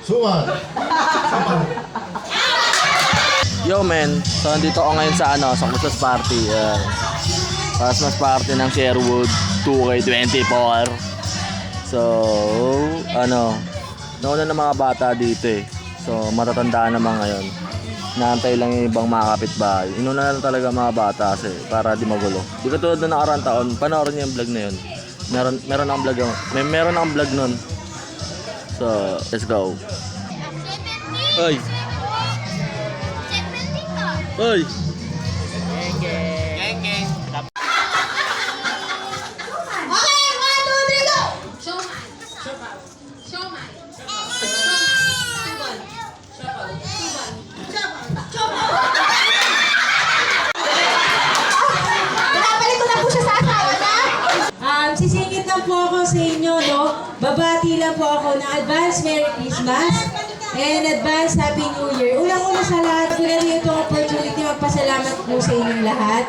Suman. Yo men, so nandito ako ngayon sa sa Christmas party. Christmas party ng Sherwood 2K24. So, nauna ng mga bata dito eh. So, matatanda naman ngayon. Naantay lang yung ibang mga kapitbahay. Inuna na lang talaga mga bata kasi para di magulo. Di ka tulad na nakaraan taon, panoorin niyo yung vlog na yun. Meron akong vlog yun. Meron akong vlog nun. So, let's go. Oy! Oy! Sisingit lang po ako sa inyo, no? Babati lang po ako ng advance Merry Christmas and advance Happy New Year. Unang-una sa lahat, pinali itong opportunity magpasalamat po sa inyong lahat.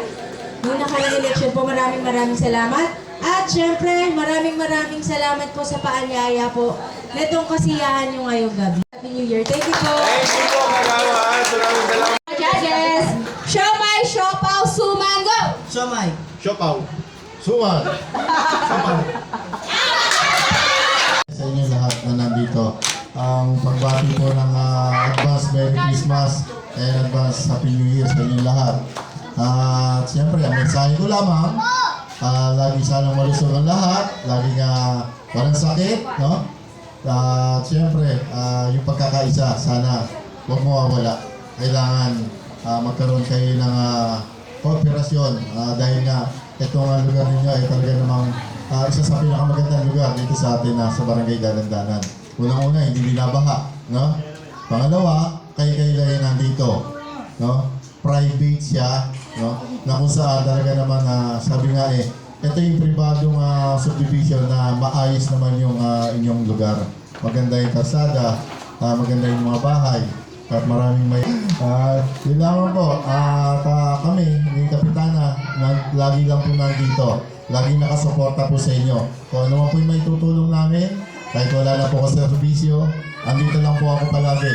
Nung nakarang election po, maraming salamat. At syempre, maraming salamat po sa paanyaya po na itong kasiyahan nyo ngayong gabi. Happy New Year. Thank you po. Thank you po, Kagawan. Salamat. Judges, Siomai, Siopaw, Suman, go! Siomai. Siopaw. Suman. Sa inyo lahat na nandito, ang pagbati po ng advance Merry Christmas and advance Happy New Year sa inyo lahat. At siyempre, ang mensahe ko lamang, lagi sanang malusog ang lahat, laging walang sakit, no? At siyempre, yung pagkakaisa, sana huwag mawawala. Kailangan magkaroon kayo ng kooperasyon dahil nga itong lugar ninyo ay talaga namang isa sa pinakamagandang lugar dito sa atin sa Barangay Dalandanan. Unang-una, hindi binabaha, no? Pangalawa, kayo-kayo nandito, no? Private siya, no? Na kung saan talaga naman, sabi nga ito yung pribadong subdivision na maayos naman yung inyong lugar. Maganda yung kalsada, maganda yung mga bahay, at maraming may... yun lamang po, kami, yung kapitana, lagi lang po nandito. Lagi nakasuporta po sa inyo. Kung ano man po yung may tutulong namin, kahit wala na po ako sa servisyo, andito lang po ako palagi.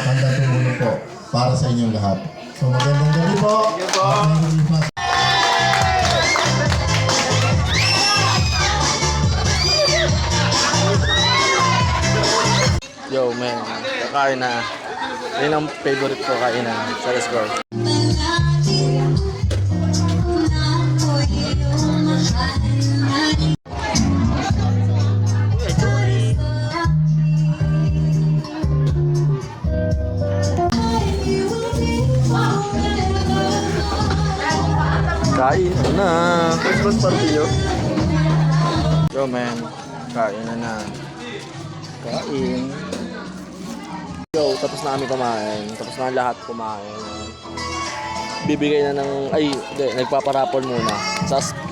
Hanggang tumulong po para sa inyong lahat. So magandang gabi po. Merry Christmas. Yo man, kakain na. Yun ang favorite ko kainan. So let's go. Kain na. Christmas party yo. Yo man, kain na. Kain. Yo, tapos na kami kumain. Tapos na lahat kumain. Bibigay na ng... Ay, hindi. Nagpaparapon muna.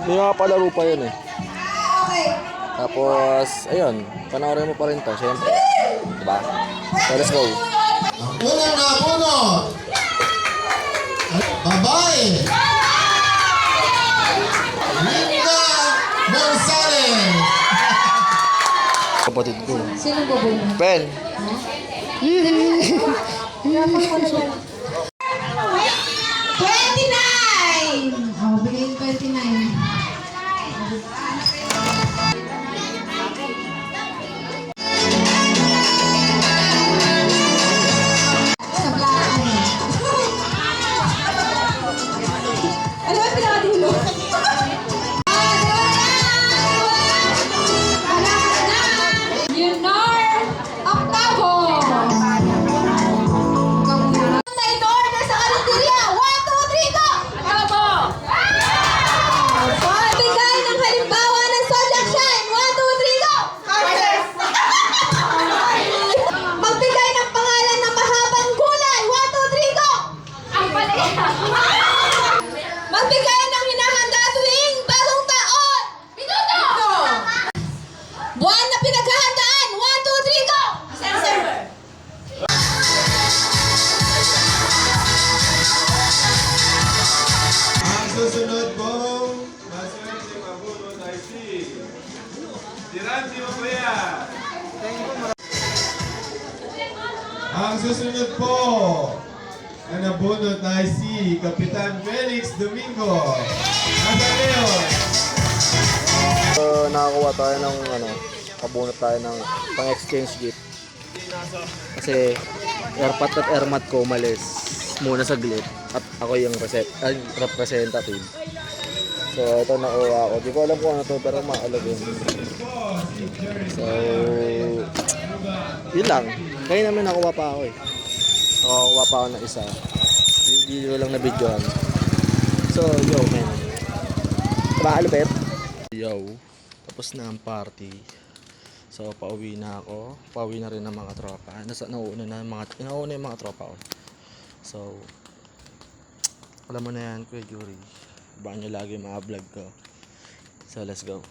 May mga palaro pa yun eh. Tapos, ayun. Panoorin mo pa rin to, syempre. Diba? So, let's go. Ang unang nabunot, babae, Linda Gonzalez. Kapatid ko. Sino ba mo? Ben! 29! Oh, bigay yung 29. Ano ba pinakadulo? Susunod pong maswerte mabunot ay si Randy Mabaya. Ang susunod po na nabunot ay si Kapitan Felix Domingo. Nasaan ngayon? So, nakakuha tayo ng pabunot tayo ng pang-exchange gift. Kasi airpat at airmat ko umalis muna saglit at ako yung representative. So, ito nakuha ko. Di ko alam kung ano to pero maalog yun. So, yun lang. Kaya naman nakuha pa ako eh. Nakakuha pa ako ng isa. Hindi ko lang na-videoan. So, yo man. Maalupit. Yo. Tapos na ang party. So, pauwi na ako. Pauwi na rin ang mga tropa. Nauna yung mga tropa ko. So, alam mo na yan, Kuya Yuri. Abangan nyo lagi yung mga vlog ko. So, let's go.